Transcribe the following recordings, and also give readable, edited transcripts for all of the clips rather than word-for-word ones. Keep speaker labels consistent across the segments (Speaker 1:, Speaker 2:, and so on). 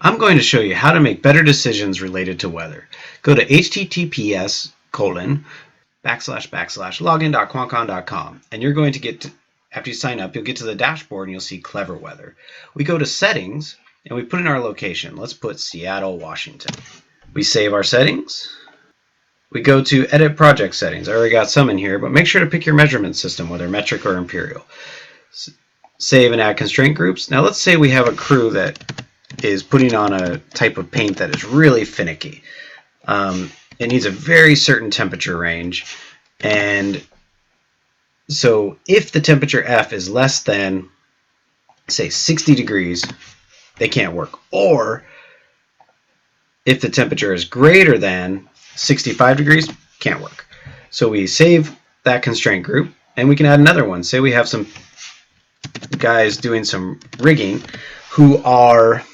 Speaker 1: I'm going to show you how to make better decisions related to weather. Go to https://login.qlencon.com and you're going to get to, after you sign up, you'll get to the dashboard and you'll see Qlever Weather. We go to settings and we put in our location. Let's put Seattle, Washington. We save our settings. We go to edit project settings. I already got some in here, but make sure to pick your measurement system, whether metric or imperial. Save and add constraint groups. Now let's say we have a crew that is putting on a type of paint that is really finicky. It needs a very certain temperature range, and so if the temperature F is less than, say, 60 degrees, they can't work. Or if the temperature is greater than 65 degrees, can't work. So we save that constraint group, and we can add another one. Say we have some guys doing some rigging who are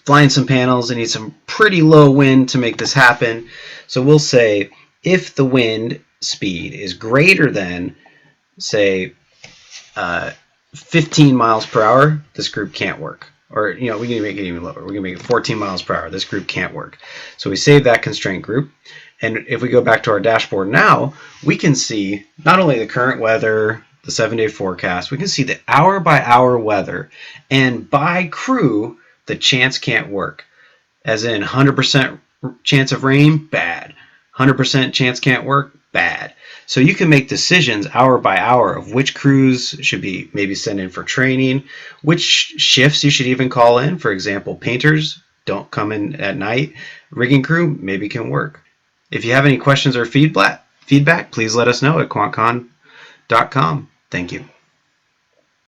Speaker 1: flying some panels and need some pretty low wind to make this happen. So we'll say if the wind speed is greater than, say, 15 miles per hour, this group can't work. Or, we can make it even lower. We're going to make it 14 miles per hour. This group can't work. So we save that constraint group. And if we go back to our dashboard now, we can see not only the current weather, the 7-day forecast, we can see the hour-by-hour weather. And by crew, the chance can't work. As in 100% chance of rain, bad. 100% chance can't work, bad. So you can make decisions hour by hour of which crews should be maybe sent in for training, which shifts you should even call in. For example, painters don't come in at night. Rigging crew maybe can work. If you have any questions or feedback, please let us know at quantcon.com. Thank you.